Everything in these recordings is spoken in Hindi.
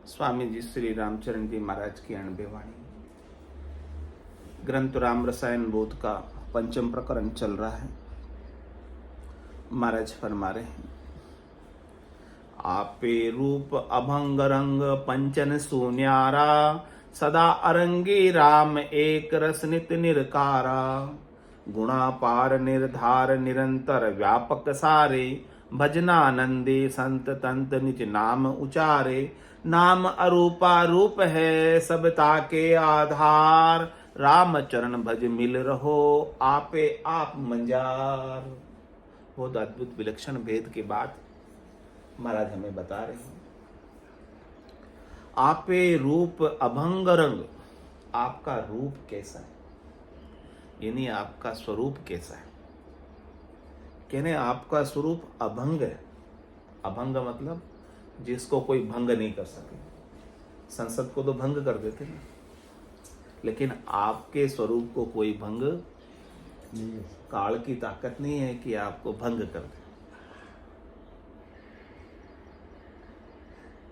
स्वामी जी श्री रामचरण जी महाराज की अणबे वाणी। ग्रंथ राम रसायन बोध का पंचम प्रकरण चल रहा है। महाराज फरमा रहे हैं, आपे रूप अभंग रंग पंचन सुन्यारा, सदा अरंगी राम एक रस नित निरकारा। गुणा पार निर्धार निरंतर व्यापक सारे, भजनानंदे संत तंत निज नाम उचारे। नाम अरूपा रूप है सबता के आधार, राम चरण भज मिल रहो आपे आप मंजार। बहुत अद्भुत विलक्षण भेद के बाद महाराज हमें बता रहे हैं, आपे रूप अभंग रंग, आपका रूप कैसा है, यानी आपका स्वरूप कैसा है। कहने आपका स्वरूप अभंग है। अभंग मतलब जिसको कोई भंग नहीं कर सके। संसद को तो भंग कर देते ना, लेकिन आपके स्वरूप को कोई भंग नहीं। काल की ताकत नहीं है कि आपको भंग कर दे।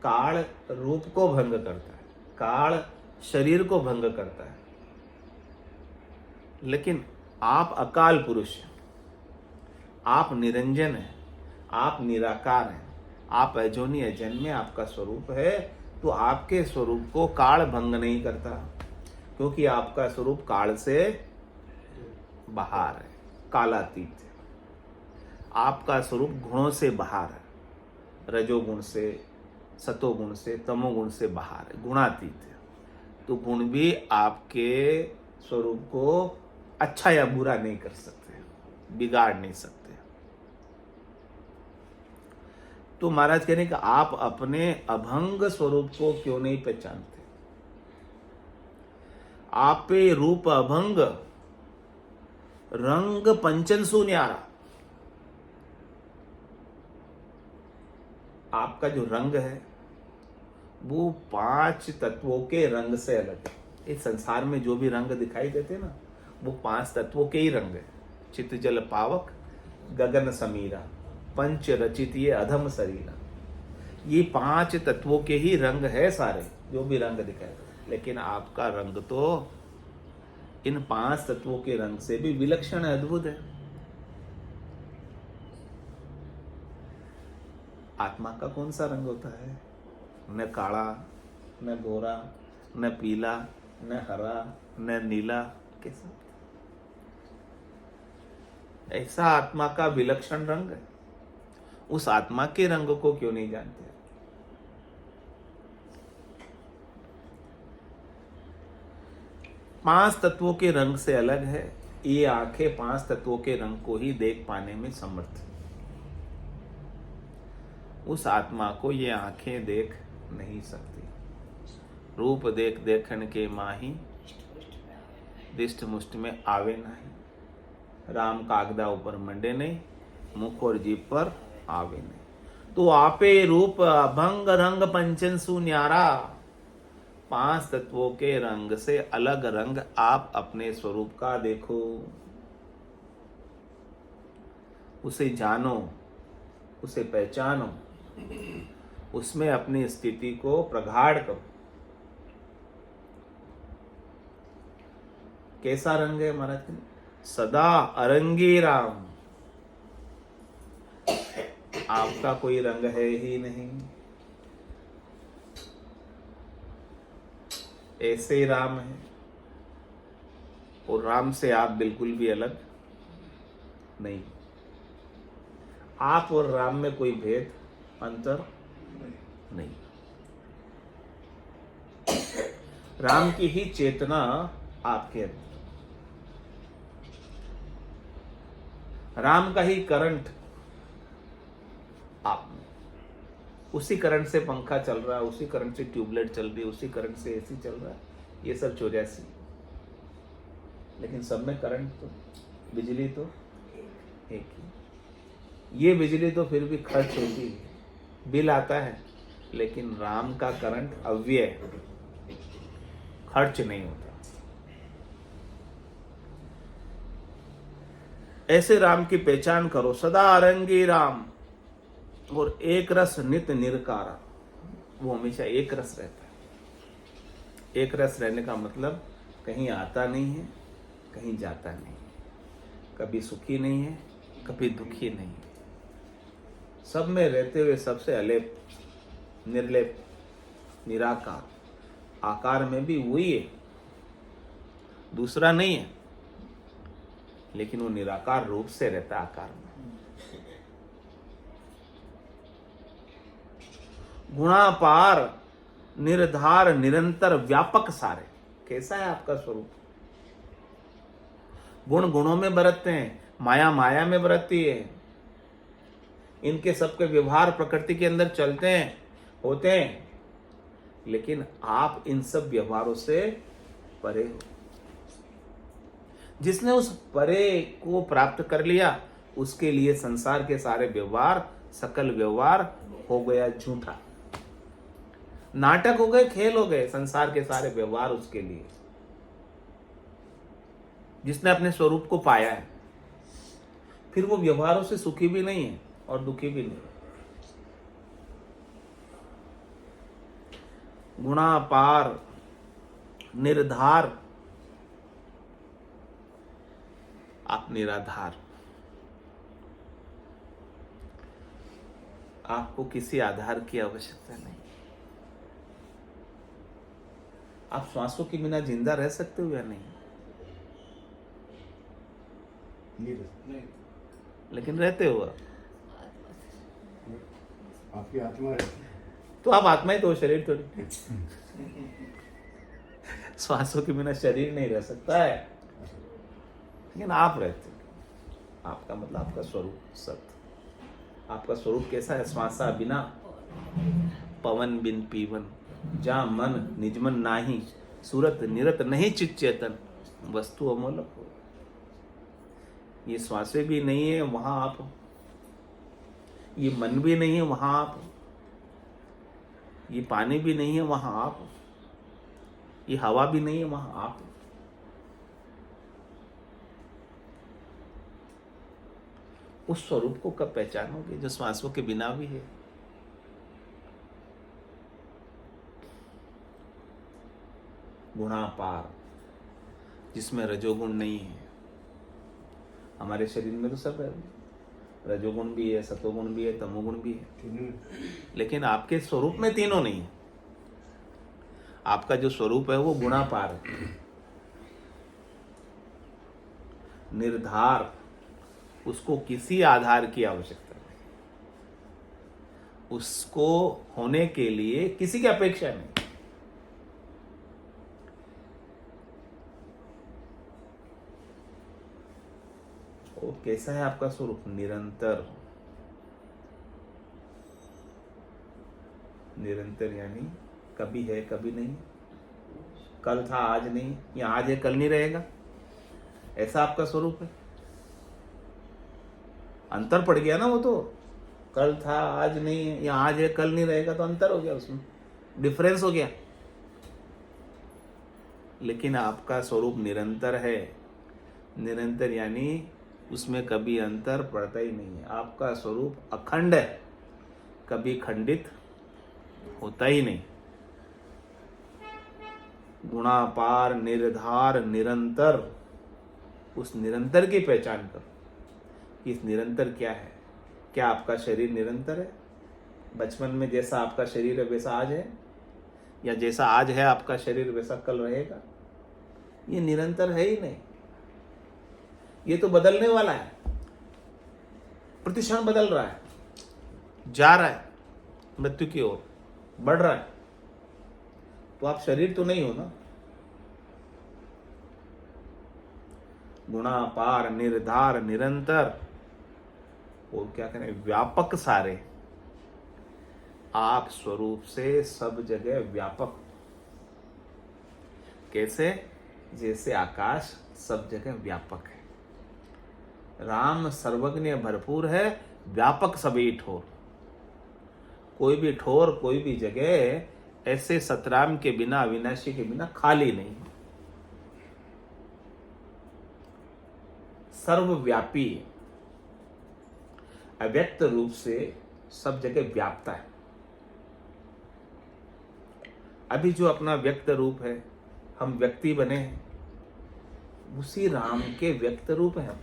काल रूप को भंग करता है, काल शरीर को भंग करता है, लेकिन आप अकाल पुरुष हैं, आप निरंजन हैं, आप निराकार हैं, आप अजोनी अजन्मे आपका स्वरूप है। तो आपके स्वरूप को काल भंग नहीं करता, क्योंकि आपका स्वरूप काल से बाहर है, कालातीत है। आपका स्वरूप गुणों से बाहर है, रजोगुण से, सतोगुण से, तमोगुण से बाहर है, गुणातीत है। तो गुण भी आपके स्वरूप को अच्छा या बुरा नहीं कर सकते, बिगाड़ नहीं सकते। तो महाराज कहने का आप अपने अभंग स्वरूप को क्यों नहीं पहचानते। आपे रूप अभंग रंग पंचन सुन्यारा, आपका जो रंग है वो 5 तत्वों के रंग से अलग है। इस संसार में जो भी रंग दिखाई देते हैं ना, वो 5 तत्वों के ही रंग है। चित्त जल पावक गगन समीरा, पंच रचित ये अधम शरीरा, ये 5 तत्वों के ही रंग है सारे, जो भी रंग दिखाए। लेकिन आपका रंग तो इन 5 तत्वों के रंग से भी विलक्षण अद्भुत है। आत्मा का कौन सा रंग होता है? न काला, न गोरा, न पीला, न हरा, न नीला, कैसा? ऐसा आत्मा का विलक्षण रंग है। उस आत्मा के रंग को क्यों नहीं जानते? पांच तत्वों के रंग से अलग है। ये आंखें 5 तत्वों के रंग को ही देख पाने में समर्थ है। उस आत्मा को ये आंखें देख नहीं सकती। रूप देख देखन के माही, दिष्ट मुष्ट में आवे नहीं। राम कागदा ऊपर मंडे नहीं, मुख और जीभ पर आवे नहीं। तो आपे रूप अभंग रंग पंचन सुन्यारा, 5 तत्वों के रंग से अलग रंग आप अपने स्वरूप का देखो, उसे जानो, उसे पहचानो, उसमें अपनी स्थिति को प्रगाढ़ करो। कैसा रंग है महाराज? सदा अरंगी राम। आपका कोई रंग है ही नहीं, ऐसे ही राम है। और राम से आप बिल्कुल भी अलग नहीं। आप और राम में कोई भेद अंतर नहीं। राम की ही चेतना आपके अंदर, राम का ही करंट आप में। उसी करंट से पंखा चल रहा है, उसी करंट से ट्यूबलाइट चल रही है, उसी करंट से एसी चल रहा है। ये सब 84, लेकिन सब में करंट तो, बिजली तो एक ही। ये बिजली तो फिर भी खर्च होती है, बिल आता है, लेकिन राम का करंट अव्यय, खर्च नहीं होता। ऐसे राम की पहचान करो। सदा अरंगी राम और एक रस नित निरकारा। वो हमेशा एक रस रहता है। एक रस रहने का मतलब कहीं आता नहीं है, कहीं जाता नहीं है, कभी सुखी नहीं है, कभी दुखी नहीं है, सब में रहते हुए सबसे अलेप, निर्लेप, निराकार, आकार में भी वही है, दूसरा नहीं है, लेकिन वो निराकार रूप से रहता है आकार में। गुणापार, निर्धार, निरंतर, व्यापक सारे। कैसा है आपका स्वरूप? गुण गुणों में बरतते हैं, माया माया में बरतती है, इनके सबके व्यवहार प्रकृति के अंदर चलते हैं, होते हैं, लेकिन आप इन सब व्यवहारों से परे हो। जिसने उस परे को प्राप्त कर लिया, उसके लिए संसार के सारे व्यवहार, सकल व्यवहार हो गया झूठा, नाटक हो गए, खेल हो गए संसार के सारे व्यवहार उसके लिए। जिसने अपने स्वरूप को पाया है, फिर वो व्यवहारों से सुखी भी नहीं है और दुखी भी नहीं। गुणापार, निर्धार, आप निराधार। आपको किसी आधार की आवश्यकता नहीं। आप श्वासों के बिना जिंदा रह सकते हो या नहीं? लेकिन रहते हो आपकी आत्मा रहती है। तो आप आत्मा ही तो, शरीर थोड़ी। श्वासों के बिना शरीर नहीं रह सकता है, लेकिन आप रहते हो। आपका मतलब आपका स्वरूप सत्य। आपका स्वरूप कैसा है? श्वासा बिना पवन बिन पीवन, जा मन निजमन नाही, सूरत निरत नहीं चित चेतन, वस्तु अमोलक हो। ये श्वासें भी नहीं है, वहां आप हो। ये मन भी नहीं है, वहां आप हो। ये पानी भी नहीं है, वहां आप हो। ये हवा भी नहीं है, वहां आप हो। उस स्वरूप को कब पहचानोगे जो श्वासों के बिना भी है? गुणापार, जिसमें रजोगुण नहीं है। हमारे शरीर में तो सब है, रजोगुण भी है, सतोगुण भी है, तमोगुण भी है, लेकिन आपके स्वरूप में तीनों नहीं है। आपका जो स्वरूप है वो गुणापार है। निर्धार, उसको किसी आधार की आवश्यकता नहीं, उसको होने के लिए किसी की अपेक्षा नहीं। वो कैसा है आपका स्वरूप? निरंतर। निरंतर यानी कभी है कभी नहीं, कल था आज नहीं, या आज है कल नहीं रहेगा, ऐसा आपका स्वरूप है। अंतर पड़ गया ना, वो तो कल था आज नहीं है, या आज है कल नहीं रहेगा, तो अंतर हो गया, उसमें डिफरेंस हो गया। लेकिन आपका स्वरूप निरंतर है। निरंतर यानी उसमें कभी अंतर पड़ता ही नहीं है। आपका स्वरूप अखंड है, कभी खंडित होता ही नहीं। गुणापार, निर्धार, निरंतर, उस निरंतर की पहचान करो कि इस निरंतर क्या है। क्या आपका शरीर निरंतर है? बचपन में जैसा आपका शरीर है वैसा आज है, या जैसा आज है आपका शरीर वैसा कल रहेगा? ये निरंतर है ही नहीं, ये तो बदलने वाला है, प्रतिक्षण बदल रहा है, जा रहा है मृत्यु की ओर, बढ़ रहा है। तो आप शरीर तो नहीं हो ना। गुणापार, निर्धार, निरंतर, और क्या करें, व्यापक सारे। आप स्वरूप से सब जगह व्यापक। कैसे? जैसे आकाश सब जगह व्यापक है। राम सर्वज्ञ भरपूर है, व्यापक सभी ठोर। कोई भी ठोर, कोई भी जगह ऐसे सतराम के बिना, अविनाशी के बिना खाली नहीं। सर्वव्यापी, अव्यक्त रूप से सब जगह व्याप्ता है। अभी जो अपना व्यक्त रूप है, हम व्यक्ति बने हैं, उसी राम के व्यक्त रूप हैं हम।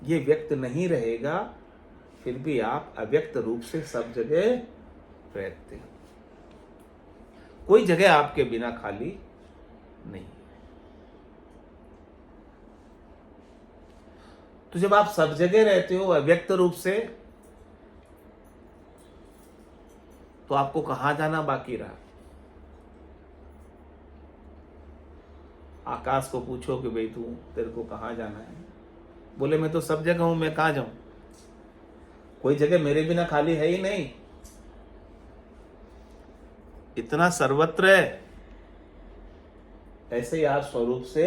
ये व्यक्त नहीं रहेगा, फिर भी आप अव्यक्त रूप से सब जगह रहते हो। कोई जगह आपके बिना खाली नहीं। तो जब आप सब जगह रहते हो अव्यक्त रूप से, तो आपको कहां जाना बाकी रहा? आकाश को पूछो कि भाई तेरे को कहां जाना है, बोले मैं तो सब जगह हूं, मैं कहां जाऊं? कोई जगह मेरे बिना खाली है ही नहीं, इतना सर्वत्र है। ऐसे ही आप स्वरूप से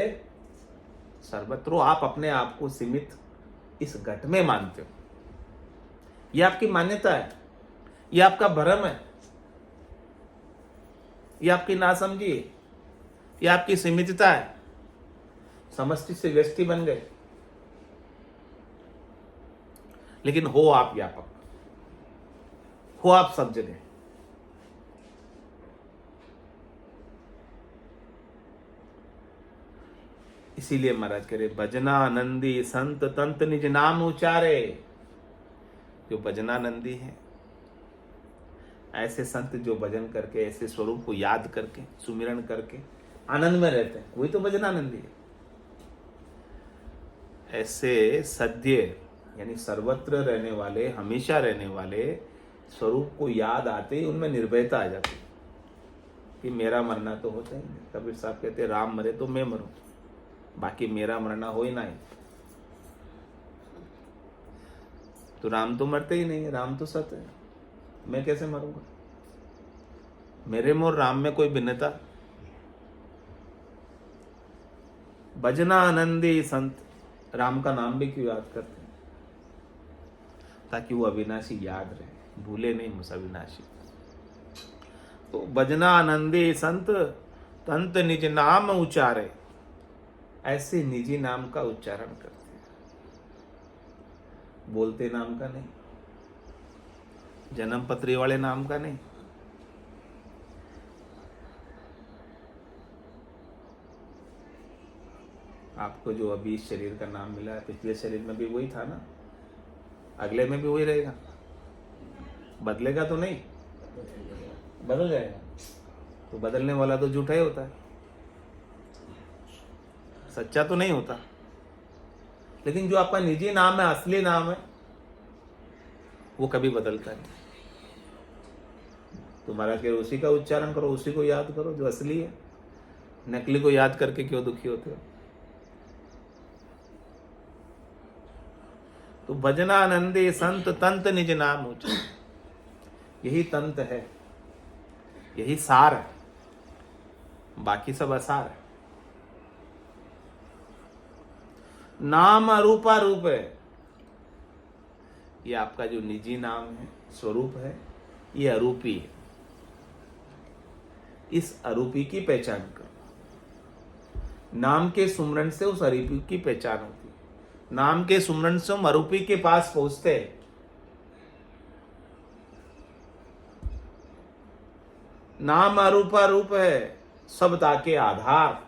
सर्वत्र हो। आप अपने आप को सीमित इस घट में मानते हो, यह आपकी मान्यता है, यह आपका भ्रम है, यह आपकी नासमझी है, यह आपकी सीमितता है। समष्टि से व्यष्टि बन गए, लेकिन हो आप व्यापक, हो आप सब जगह। इसीलिए महाराज कह रहे, भजनानंदी संत तंत निज नाम उचारे। जो भजनानंदी है, ऐसे संत जो भजन करके, ऐसे स्वरूप को याद करके, सुमिरन करके आनंद में रहते हैं, वही तो भजनानंदी है। ऐसे सद्य यानी सर्वत्र रहने वाले, हमेशा रहने वाले स्वरूप को याद आते ही उनमें निर्भयता आ जाती है कि मेरा मरना तो होता ही नहीं। कबीर साहब कहते राम मरे तो मैं मरूं, बाकी मेरा मरना हो ही ना ही। तो राम तो मरते ही नहीं है, राम तो सत्य है, मैं कैसे मरूंगा? मेरे मोर राम में कोई भिन्नता? भजनानंदी संत, राम का नाम भी क्यों याद करते हैं? ताकि वो अविनाशी याद रहे, भूले नहीं मुझ अविनाशी। तो भजनानंदी संत तंत निज नाम उचारे, ऐसे निजी नाम का उच्चारण करते हैं, बोलते नाम का नहीं, जन्म पत्री वाले नाम का नहीं। आपको जो अभी इस शरीर का नाम मिला है, पिछले शरीर में भी वही था ना, अगले में भी वही रहेगा, बदलेगा तो नहीं? बदल जाएगा। तो बदलने वाला तो झूठा ही होता है, सच्चा तो नहीं होता। लेकिन जो आपका निजी नाम है, असली नाम है, वो कभी बदलता नहीं। तो महाराज के उसी का उच्चारण करो, उसी को याद करो जो असली है। नकली को याद करके क्यों दुखी होते हो? तो भजनानंदी संत तंत निज नाम उचारे, यही तंत है, यही सार है, बाकी सब असार है। नाम अरूपा रूप है, ये आपका जो निजी नाम है, स्वरूप है, ये अरूपी है। इस अरूपी की पहचान करो। नाम के सुमरन से उस अरूपी की पहचान होती है। नाम के सुमरन से हम अरूपी के पास पहुंचते हैं। नाम अरूपा रूप है, सब ताके आधार,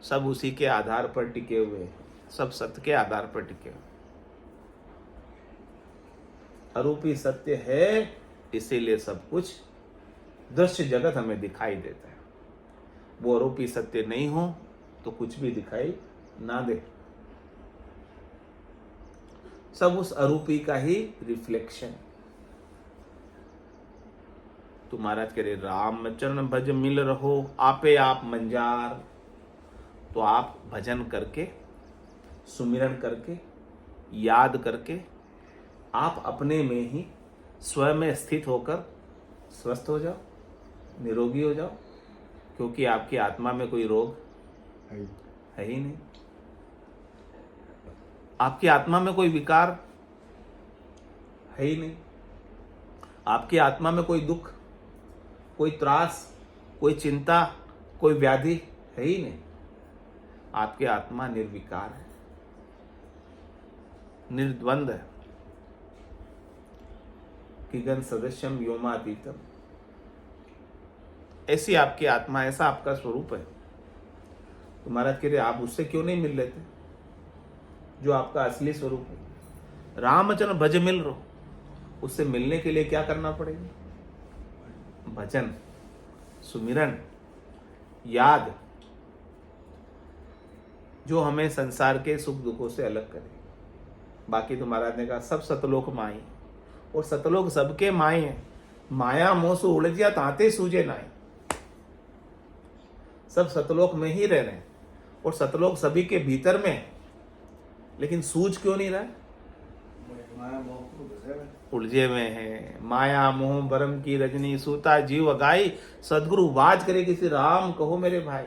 सब उसी के आधार पर टिके हुए हैं, सब सत्य के आधार पर टिके हुए। अरूपी सत्य है, इसीलिए सब कुछ दृश्य जगत हमें दिखाई देता है। वो अरूपी सत्य नहीं हो तो कुछ भी दिखाई ना दे, सब उस अरूपी का ही रिफ्लेक्शन। तो महाराज कह रहे, राम चरण भज मिल रहो, आपे आप मंजार। तो आप भजन करके, सुमिरन करके, याद करके, आप अपने में ही स्वयं में स्थित होकर स्वस्थ हो जाओ, निरोगी हो जाओ। क्योंकि आपकी आत्मा में कोई रोग है ही नहीं, आपकी आत्मा में कोई विकार है ही नहीं, आपकी आत्मा में कोई दुख, कोई त्रास, कोई चिंता, कोई व्याधि है ही नहीं। आपकी आत्मा निर्विकार है, निर्द्वंद है। किगन सदस्यम व्योमातीतम। ऐसी आपकी आत्मा, ऐसा आपका स्वरूप है। तो महाराज कह रहे आप उससे क्यों नहीं मिल लेते जो आपका असली स्वरूप है। रामचरण भज मिल रहो, उससे मिलने के लिए क्या करना पड़ेगा? भजन, सुमिरन, याद, जो हमें संसार के सुख दुखों से अलग करे। बाकी तो महाराज ने कहा सब सतलोक माई, और सतलोक सबके माए हैं। माया मोह से उलझिया ताते सूझे नाई। सब सतलोक में ही रह रहे हैं, और सतलोक सभी के भीतर में है, लेकिन सूझ क्यों नहीं रहा है? माया मोह को गुजरे में उलझे में है। माया मोह बरम की रजनी, सूता जीव अगाई। सदगुरु बाज करे किसी राम कहो मेरे भाई।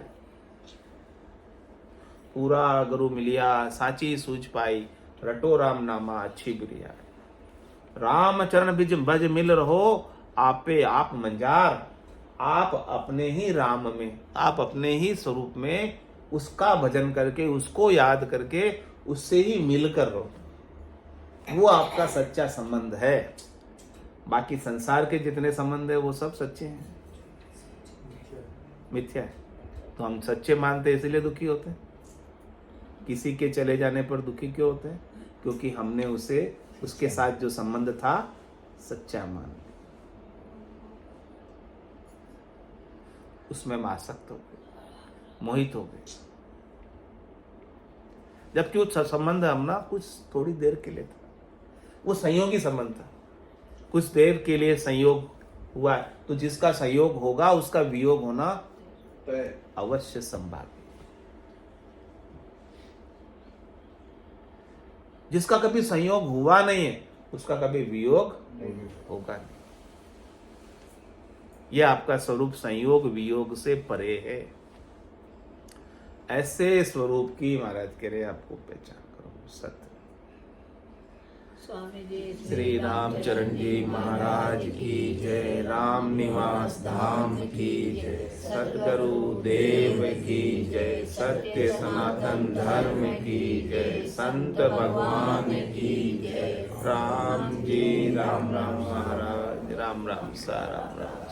पूरा गुरु मिलिया साची सूझ पाई, रटो राम नामा अच्छी बिरिया। राम चरण बिज भज मिल रहो, आपे आप मंजार। आप अपने ही राम में, आप अपने ही स्वरूप में उसका भजन करके, उसको याद करके, उससे ही मिलकर रहो। वो आपका सच्चा संबंध है। बाकी संसार के जितने संबंध है वो सब सच्चे हैं, मिथ्या है। तो हम सच्चे मानते हैं इसीलिए दुखी होते हैं। किसी के चले जाने पर दुखी क्यों होते हैं? क्योंकि हमने उसे, उसके साथ जो संबंध था सच्चा मान लिया, उसमें आसक्त हो गए, मोहित हो गए। जबकि वो संबंध हम ना कुछ थोड़ी देर के लिए था, वो संयोगी संबंध था। कुछ देर के लिए संयोग हुआ, तो जिसका संयोग होगा उसका वियोग होना अवश्य संभाव्य। जिसका कभी संयोग हुआ नहीं है उसका कभी वियोग होगा नहीं। यह आपका स्वरूप संयोग वियोग से परे है। ऐसे स्वरूप की महाराज कह रहे आपको पहचान करो। सत्य स्वामी जी श्री रामचरण जी महाराज की जय। राम निवास धाम की जय। सतगुरु देव की जय। सत्य सनातन धर्म की जय। संत भगवान की जय। राम जी राम राम महाराज। राम राम सा राम राम।